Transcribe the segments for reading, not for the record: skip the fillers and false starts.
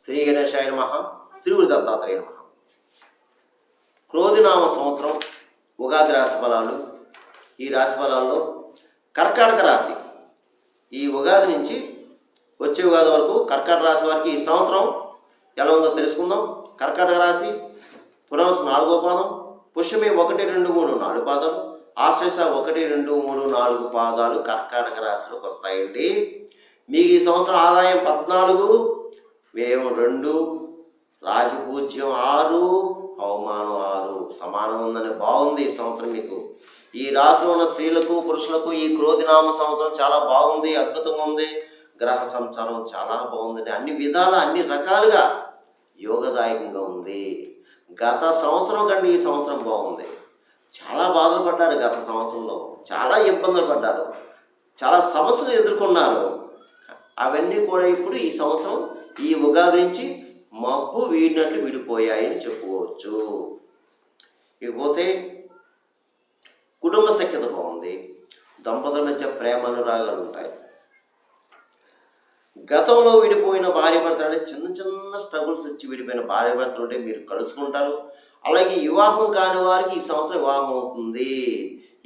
శ్రీ గణేశాయ నమః. శ్రీ గురు దత్తాత్రేయ నమః. క్రోధినామ సంవత్సరం ఉగాది రాశి ఫలాలు. ఈ రాశి ఫలాల్లో కర్కాటక రాశి ఈ ఉగాది నుంచి వచ్చే ఉగాది వరకు కర్కాటక రాశి వారికి ఈ సంవత్సరం ఎలా ఉందో తెలుసుకుందాం. కర్కాటక రాశి పునర్వసు 4వ పాదం, పుష్యమి 1, 2, 3, 4 పాదాలు, ఆశ్లేష 1, 2, 3, 4 పాదాలు కర్కాటక రాశిలోకి వస్తాయండి. మీకు ఈ సంవత్సరం ఆదాయం 14, వ్యయం 2, రాజపూజ్యం 6, అవమానం 6, సమానం ఉందని బాగుంది ఈ సంవత్సరం. మీకు ఈ రాశిలో ఉన్న స్త్రీలకు పురుషులకు ఈ క్రోధినామ సంవత్సరం చాలా బాగుంది, అద్భుతంగా ఉంది. గ్రహ సంచారం చాలా బాగుందండి. అన్ని విధాల అన్ని రకాలుగా యోగదాయకంగా ఉంది. గత సంవత్సరం కంటే ఈ సంవత్సరం బాగుంది. చాలా బాధలు పడ్డారు గత సంవత్సరంలో, చాలా ఇబ్బందులు పడ్డారు, చాలా సమస్యలు ఎదుర్కొన్నారు. అవన్నీ కూడా ఇప్పుడు ఈ సంవత్సరం ఈ ఉగాది నుంచి మబ్బు వీడినట్లు విడిపోయాయని చెప్పుకోవచ్చు. ఇకపోతే కుటుంబ సఖ్యత బాగుంది. దంపతుల మధ్య ప్రేమ అనురాగాలు ఉంటాయి. గతంలో విడిపోయిన భార్య భర్తలు అంటే చిన్న చిన్న స్ట్రగుల్స్ వచ్చి విడిపోయిన భార్య భర్తలు ఉంటే మీరు కలుసుకుంటారు. అలాగే వివాహం కాని వారికి ఈ సంవత్సరం వివాహం అవుతుంది.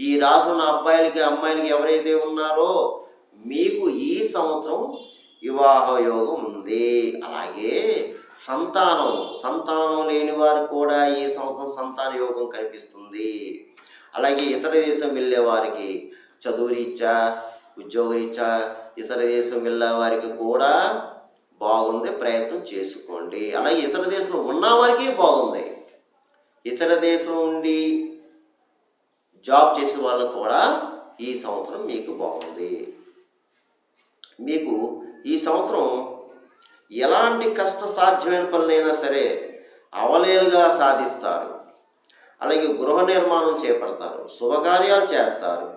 ఈ రాశి ఉన్న అబ్బాయిలకి అమ్మాయిలకి ఎవరైతే ఉన్నారో మీకు ఈ సంవత్సరం వివాహ యోగం ఉంది. అలాగే సంతానం లేని వారికి కూడా ఈ సంవత్సరం సంతాన యోగం కనిపిస్తుంది. అలాగే ఇతర దేశం వెళ్ళే వారికి చదువు రీత్యా, ఉద్యోగ రీత్యా ఇతర దేశం వెళ్ళే వారికి కూడా బాగుంది, ప్రయత్నం చేసుకోండి. అలాగే ఇతర దేశంలో ఉన్న వారికి బాగుంది. ఇతర దేశం నుండి జాబ్ చేసే వాళ్ళకు కూడా ఈ సంవత్సరం మీకు బాగుంది. మీకు ఈ సంవత్సరం ఎలాంటి కష్ట సాధ్యమైన పనులైనా సరే అవలేలుగా సాధిస్తారు. అలాగే గృహ నిర్మాణం చేపడతారు, శుభకార్యాలు చేస్తారు.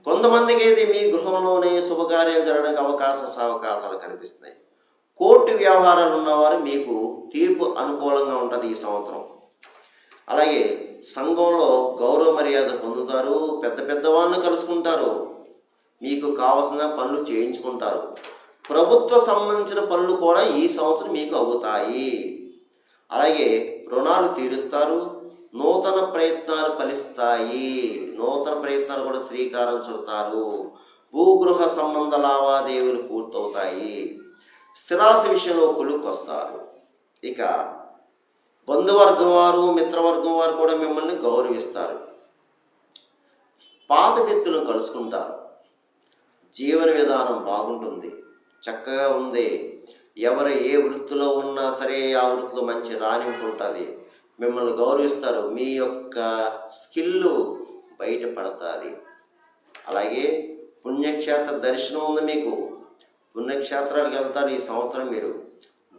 కొంతమందికి అయితే మీ గృహంలోనే శుభకార్యాలు జరగడానికి అవకాశాలు కనిపిస్తున్నాయి. కోర్టు వ్యవహారాలు ఉన్నవారు మీకు తీర్పు అనుకూలంగా ఉంటుంది ఈ సంవత్సరం. అలాగే సంఘంలో గౌరవ మర్యాద పొందుతారు. పెద్ద వాళ్ళని కలుసుకుంటారు. మీకు కావలసిన పనులు చేయించుకుంటారు. ప్రభుత్వ సంబంధించిన పనులు కూడా ఈ సంవత్సరం మీకు అవుతాయి. అలాగే రుణాలు తీరుస్తారు. నూతన ప్రయత్నాలు ఫలిస్తాయి. నూతన ప్రయత్నాలు కూడా శ్రీకారం చుడతారు. భూగృహ సంబంధ లావాదేవీలు పూర్తవుతాయి. స్థిరాస్తి విషయంలో కొలుక్కొస్తారు. ఇక బంధువర్గం వారు, మిత్రవర్గం వారు కూడా మిమ్మల్ని గౌరవిస్తారు. పాత వ్యక్తులను కలుసుకుంటారు. జీవన విధానం బాగుంటుంది, చక్కగా ఉంది. ఎవరు ఏ వృత్తిలో ఉన్నా సరే ఆ వృత్తిలో మంచి రాణింపు ఉంటుంది. మిమ్మల్ని గౌరవిస్తారు. మీ యొక్క స్కిల్ బయటపడుతుంది. అలాగే పుణ్యక్షేత్ర దర్శనం ఉంది మీకు. పుణ్యక్షేత్రాలకు వెళ్తారు ఈ సంవత్సరం. మీరు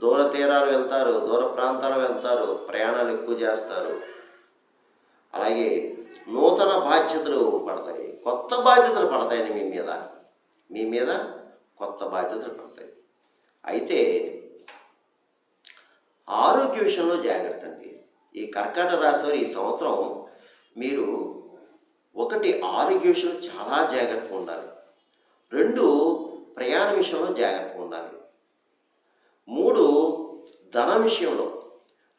దూర తీరాలు వెళ్తారు, దూర ప్రాంతాలు వెళ్తారు, ప్రయాణాలు ఎక్కువ చేస్తారు. అలాగే నూతన బాధ్యతలు పడతాయి, కొత్త బాధ్యతలు పడతాయండి మీ మీద కొత్త బాధ్యతలు పడతాయి. అయితే ఆరోగ్య విషయంలో జాగ్రత్త అండి. ఈ కర్కాటక రాశి వారు ఈ సంవత్సరం మీరు 1 ఆరోగ్య విషయంలో చాలా జాగ్రత్తగా ఉండాలి. 2 ప్రయాణ విషయంలో జాగ్రత్తగా ఉండాలి. 3 ధన విషయంలో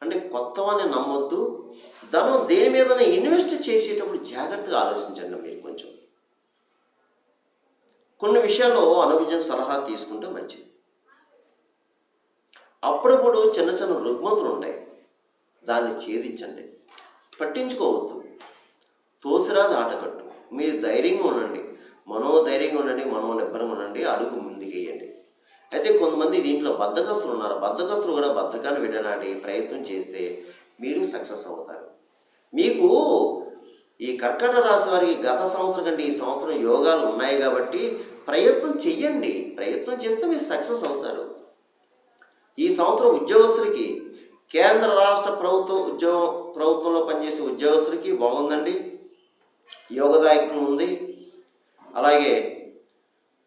అంటే కొత్త వాళ్ళని నమ్మొద్దు. ధనం దేని మీదనే ఇన్వెస్ట్ చేసేటప్పుడు జాగ్రత్తగా ఆలోచించండి. మీరు కొంచెం కొన్ని విషయాల్లో అనుభవించిన సలహా తీసుకుంటే మంచిది. అప్పుడప్పుడు చిన్న చిన్న రుగ్మతులు ఉంటాయి, దాన్ని ఛేదించండి, పట్టించుకోవద్దు. తోసిరాదు ఆటకట్టు. మీరు ధైర్యంగా ఉండండి, మనోధైర్యంగా ఉండండి, మనోనిబ్బరంగా ఉండండి, అడుగు ముందుకేయండి. అయితే కొంతమంది దీంట్లో బద్ధకస్తులు ఉన్నారు. బద్ధకస్తులు కూడా బద్ధకాన్ని విడనాడి ప్రయత్నం చేస్తే మీరు సక్సెస్ అవుతారు. మీకు ఈ కర్కాటక రాశి వారికి గత సంవత్సరం కంటే ఈ సంవత్సరం యోగాలు ఉన్నాయి కాబట్టి ప్రయత్నం చెయ్యండి. ప్రయత్నం చేస్తే మీరు సక్సెస్ అవుతారు. ఈ సంవత్సరం ఉద్యోగస్తులకి, కేంద్ర రాష్ట్ర ప్రభుత్వంలో పనిచేసే ఉద్యోగస్తులకి బాగుందండి, యోగదాయకం ఉంది. అలాగే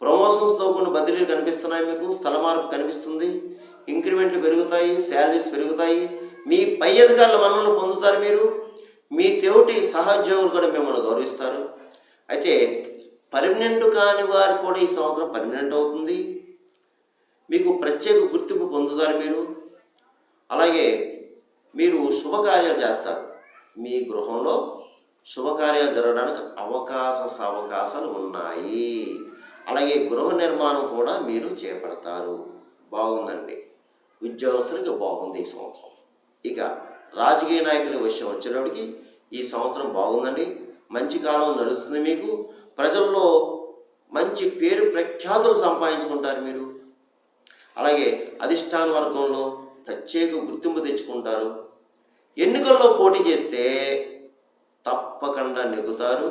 ప్రమోషన్స్తో కొన్ని బదిలీలు కనిపిస్తున్నాయి. మీకు స్థల మార్పు కనిపిస్తుంది. ఇంక్రిమెంట్లు పెరుగుతాయి, శాలరీస్ పెరుగుతాయి. మీ పై అధికారుల మన్ననలు పొందుతారు. మీరు మీ తోటి సహోద్యోగులు కూడా మిమ్మల్ని గౌరవిస్తారు. అయితే పర్మనెంట్ కాని వారు కూడా ఈ సంవత్సరం పర్మనెంట్ అవుతుంది. మీకు ప్రత్యేక గుర్తింపు పొందుతారు మీరు. అలాగే మీరు శుభకార్యాలు చేస్తారు. మీ గృహంలో శుభకార్యాలు జరగడానికి అవకాశాలు ఉన్నాయి. అలాగే గృహ నిర్మాణం కూడా మీరు చేపడతారు. బాగుందండి. ఉద్యోగస్తులకి బాగుంది ఈ సంవత్సరం. ఇక రాజకీయ నాయకుల విషయం వచ్చేటప్పటికి ఈ సంవత్సరం బాగుందండి. మంచి కాలం నడుస్తుంది. మీకు ప్రజల్లో మంచి పేరు ప్రఖ్యాతులు సంపాదించుకుంటారు మీరు. అలాగే అధిష్టాన వర్గంలో ప్రత్యేక గుర్తింపు తెచ్చుకుంటారు. ఎన్నికల్లో పోటీ చేస్తే తప్పకుండా నెగ్గుతారు.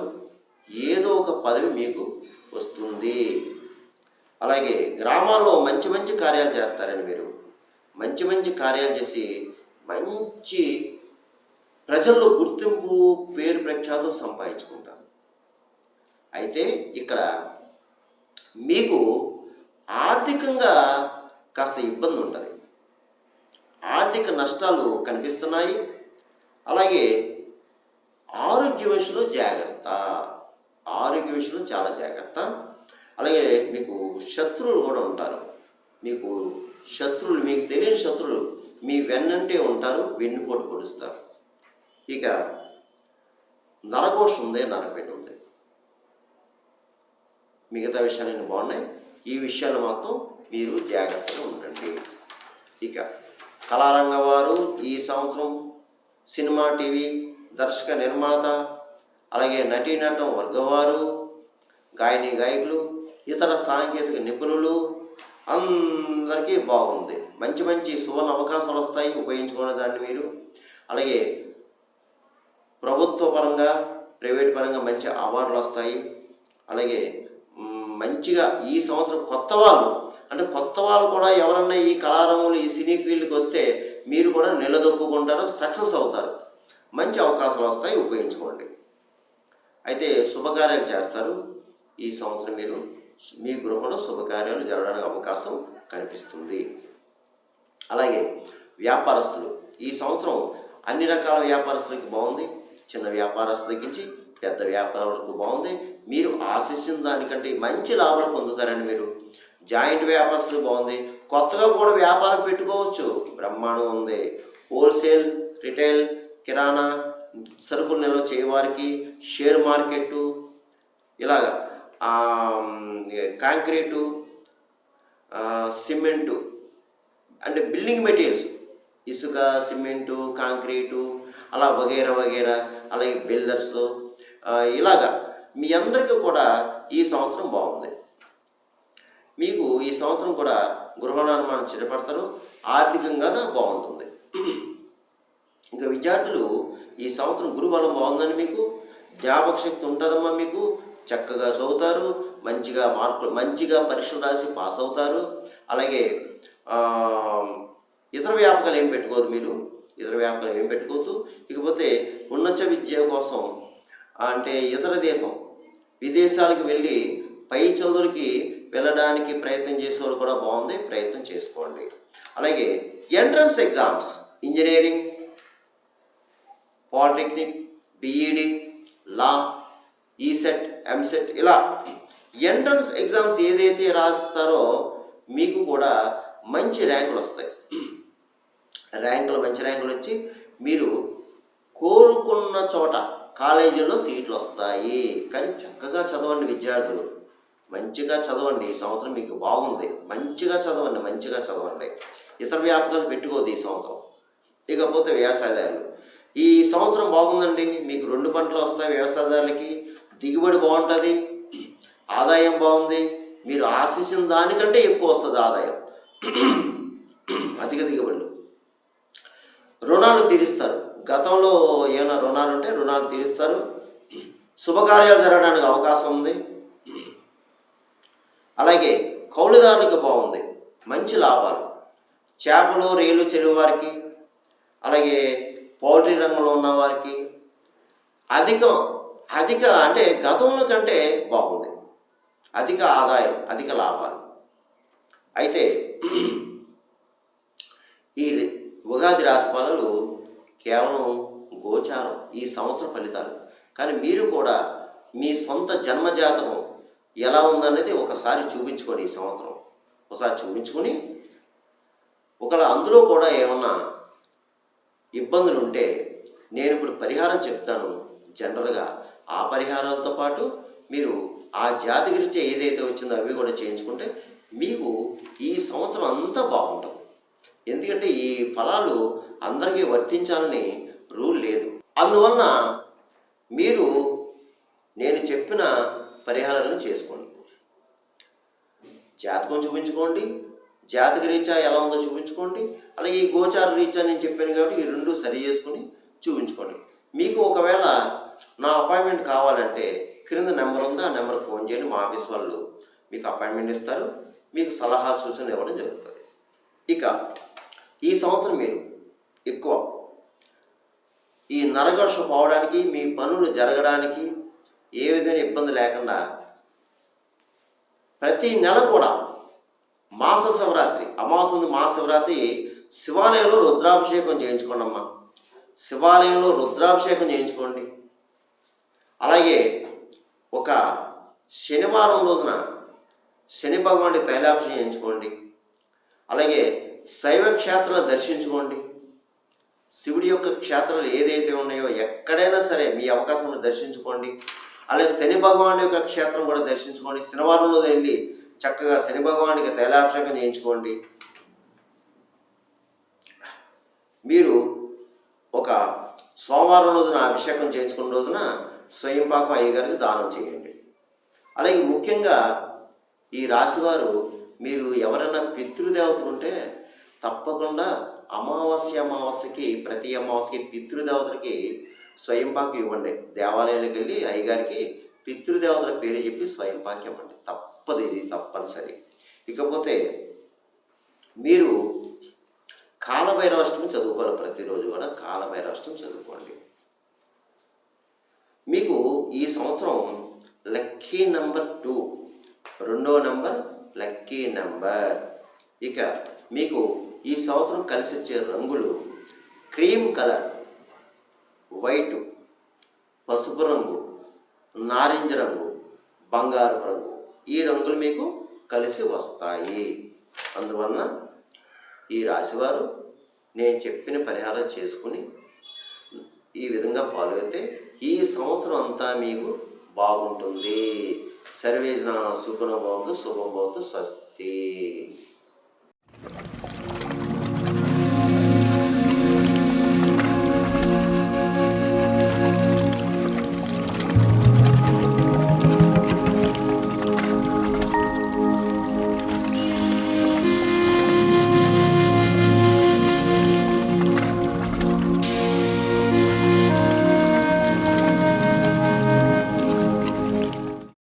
ఏదో ఒక పదవి మీకు వస్తుంది. అలాగే గ్రామాల్లో మంచి మంచి కార్యాలు చేస్తారని మీరు. మంచి మంచి కార్యాలు చేసి మంచి ప్రజల్లో గుర్తింపు పేరు ప్రఖ్యాతులు సంపాదించుకుంటారు. అయితే ఇక్కడ మీకు ఆర్థికంగా కాస్త ఇబ్బంది ఉంటుంది. ఆర్థిక నష్టాలు కనిపిస్తున్నాయి. అలాగే ఆరోగ్య విషయంలో జాగ్రత్త. ఆరోగ్య విషయంలో చాలా జాగ్రత్త. అలాగే మీకు శత్రువులు కూడా ఉంటారు. మీకు తెలియని శత్రువులు మీ వెన్నంటే ఉంటారు. వెన్నుపోటు పొడుస్తారు. ఇక నరఘోష ఉంది, నరపెట్టు ఉంది. మిగతా విషయాలన్నీ బాగున్నాయి. ఈ విషయాలు మాత్రం మీరు జాగ్రత్తగా ఉండండి. ఇక కళారంగం వారు ఈ సంవత్సరం సినిమా, టీవీ, దర్శక, నిర్మాత, అలాగే నటీనటం వర్గవారు, గాయని గాయకులు, ఇతర సాంకేతిక నిపుణులు అందరికీ బాగుంది. మంచి మంచి సువర్ణ అవకాశాలు వస్తాయి. ఉపయోగించుకునే దాన్ని మీరు. అలాగే ప్రభుత్వ పరంగా, ప్రైవేట్ పరంగా మంచి అవార్డులు వస్తాయి. అలాగే మంచిగా ఈ సంవత్సరం కొత్త వాళ్ళు కూడా ఎవరన్నా ఈ కళారంగంలో ఈ సినీ ఫీల్డ్కి వస్తే మీరు కూడా నిలదొక్కుంటారు, సక్సెస్ అవుతారు. మంచి అవకాశాలు వస్తాయి. ఉపయోగించుకోండి. అయితే శుభకార్యాలు చేస్తారు. ఈ సంవత్సరం మీరు మీ గృహంలో శుభకార్యాలు జరగడానికి అవకాశం కనిపిస్తుంది. అలాగే వ్యాపారస్తులు ఈ సంవత్సరం అన్ని రకాల వ్యాపారస్తులకి బాగుంది. చిన్న వ్యాపారస్తు తగ్గించి పెద్ద వ్యాపారాలకు బాగుంది. మీరు ఆశించిన దానికంటే మంచి లాభాలు పొందుతారని మీరు. జాయింట్ వ్యాపారస్తులు బాగుంది. కొత్తగా కూడా వ్యాపారం పెట్టుకోవచ్చు. బ్రహ్మాండం ఉంది. హోల్సేల్, రిటైల్, కిరాణా సరుకులు నిల్వ చేయవారికి, షేర్ మార్కెట్టు, ఇలాగా కాంక్రీటు, సిమెంటు అంటే బిల్డింగ్ మెటీరియల్స్, ఇసుక, సిమెంటు, కాంక్రీటు, అలా వగేరా, అలాగే బిల్డర్స్, ఇలాగా మీ అందరికీ కూడా ఈ సంవత్సరం బాగుంది. మీకు ఈ సంవత్సరం కూడా గృహ నిర్మాణం చేపడతారు. ఆర్థికంగా బాగుంటుంది. ఇంకా విద్యార్థులు ఈ సంవత్సరం గురుబలం బాగుందని మీకు. జ్ఞాపక శక్తి ఉంటుందమ్మా మీకు. చక్కగా చదువుతారు. మంచిగా పరీక్షలు రాసి పాస్ అవుతారు. అలాగే ఇతర వ్యాపకాలు ఏం పెట్టుకోవద్దు మీరు. ఇకపోతే ఉన్నత విద్య కోసం అంటే ఇతర విదేశాలకు వెళ్ళి పై చదువులకి వెళ్ళడానికి ప్రయత్నం చేసేవాళ్ళు కూడా బాగుంది. ప్రయత్నం చేసుకోండి. అలాగే entrance exams, engineering, polytechnic, BEd, law, ECET, EAMCET, ఇలా ఎంట్రన్స్ ఎగ్జామ్స్ ఏదైతే రాస్తారో మీకు కూడా మంచి ర్యాంకులు వస్తాయి. మంచి ర్యాంకులు వచ్చి మీరు కోరుకున్న చోట కాలేజీల్లో సీట్లు వస్తాయి. కానీ చక్కగా చదవండి విద్యార్థులు. మంచిగా చదవండి. ఈ సంవత్సరం మీకు బాగుంది. మంచిగా చదవండి. ఇతర వ్యాపకాలు పెట్టుకోవద్దు ఈ సంవత్సరం. ఇకపోతే వ్యవసాయదారులు ఈ సంవత్సరం బాగుందండి. మీకు 2 పంటలు వస్తాయి. వ్యవసాయదారులకి దిగుబడి బాగుంటుంది. ఆదాయం బాగుంది. మీరు ఆశించిన దానికంటే ఎక్కువ వస్తుంది ఆదాయం. అధిక దిగుబడులు. రుణాలు తీరుస్తారు. గతంలో ఏమైనా రుణాలు ఉంటే రుణాలు తీరుస్తారు. శుభకార్యాలు జరగడానికి అవకాశం ఉంది. అలాగే కౌలుదారులకు బాగుంది. మంచి లాభాలు. చేపలు, రొయ్యలు చెరువు వారికి, అలాగే పౌల్ట్రీ రంగంలో ఉన్న వారికి అధిక అంటే గతంలో కంటే బాగుంది. అధిక ఆదాయం, అధిక లాభాలు. అయితే ఈ ఉగాది రాశి ఫలాలు కేవలం గోచారం, ఈ సంవత్సర ఫలితాలు. కానీ మీరు కూడా మీ సొంత జన్మజాతకం ఎలా ఉందనేది ఒకసారి చూపించుకోండి. ఈ సంవత్సరం ఒకసారి చూపించుకొని ఒకవేళ అందులో కూడా ఏమన్నా ఇబ్బందులు ఉంటే నేను ఇప్పుడు పరిహారం చెప్తాను. జనరల్గా ఆ పరిహారాలతో పాటు మీరు ఆ జాతికి రీత్యా ఏదైతే వచ్చిందో అవి కూడా చేయించుకుంటే మీకు ఈ సంవత్సరం అంతా బాగుంటుంది. ఎందుకంటే ఈ ఫలాలు అందరికీ వర్తించాలని రూల్ లేదు. అందువలన మీరు నేను చెప్పిన పరిహారాలను చేసుకోండి. జాతకం చూపించుకోండి, జాతక రీత్యా ఎలా ఉందో చూపించుకోండి, అలాగే ఈ గోచార రీత్యా నేను చెప్పాను కాబట్టి ఈ రెండు సరి చేసుకుని చూపించుకోండి. మీకు ఒకవేళ నా అపాయింట్మెంట్ కావాలంటే క్రింద నెంబర్ ఉందో ఆ నెంబర్కి ఫోన్ చేయండి. మా ఆఫీస్ వాళ్ళు మీకు అపాయింట్మెంట్ ఇస్తారు, మీకు సలహా సూచనలు ఇవ్వడం జరుగుతుంది. ఇక ఈ సంవత్సరం మీరు ఎక్కువ ఈ నరఘోష పోవడానికి, మీ పనులు జరగడానికి ఏ విధమైన ఇబ్బంది లేకుండా ప్రతి నెల కూడా మాస శివరాత్రి, అమావాస్య ఉంది మహాశివరాత్రి, శివాలయంలో రుద్రాభిషేకం చేయించుకోండి అమ్మా. శివాలయంలో రుద్రాభిషేకం చేయించుకోండి. అలాగే ఒక శనివారం రోజున శని భగవానుడి తైలాభిషేకం చేయించుకోండి. అలాగే శైవ క్షేత్రాలు దర్శించుకోండి. శివుడి యొక్క క్షేత్రాలు ఏదైతే ఉన్నాయో ఎక్కడైనా సరే మీ అవకాశంలో దర్శించుకోండి. అలాగే శని భగవానుడి యొక్క క్షేత్రం కూడా దర్శించుకోండి. శనివారం రోజు వెళ్ళి చక్కగా శని భగవానుడికి తైలాభిషేకం చేయించుకోండి. మీరు ఒక సోమవారం రోజున అభిషేకం చేయించుకున్న రోజున స్వయంపాకం అయ్యగారికి దానం చేయండి. అలాగే ముఖ్యంగా ఈ రాశివారు మీరు ఎవరైనా పితృదేవతలు ఉంటే తప్పకుండా అమావాస్యకి ప్రతి అమావాస్యకి పితృదేవతలకి స్వయంపాకం ఇవ్వండి. దేవాలయాలకు వెళ్ళి అయ్యగారికి పితృదేవతల పేరు చెప్పి స్వయంపాకం ఇవ్వండి. తప్పదు, ఇది తప్పనిసరి. ఇకపోతే మీరు కాలభైరవాష్టమి చదువుకోవాలి. ప్రతిరోజు కూడా కాలభైరవాష్టమి చదువుకోండి. మీకు ఈ సంవత్సరం లక్కీ నెంబర్ 2, రెండో నెంబర్ లక్కీ నెంబర్. ఇక మీకు ఈ సంవత్సరం కలిసి వచ్చే రంగులు క్రీమ్ కలర్, వైట్, పసుపు రంగు, నారింజ రంగు, బంగారు రంగు. ఈ రంగులు మీకు కలిసి వస్తాయి. అందువలన ఈ రాశివారు నేను చెప్పిన పరిహారం చేసుకుని ఈ విధంగా ఫాలో అయితే ఈ సంవత్సరం అంతా మీకు బాగుంటుంది. సర్వేజన సుఖనో భవంతు, శుభం భవంతు, స్వస్తి.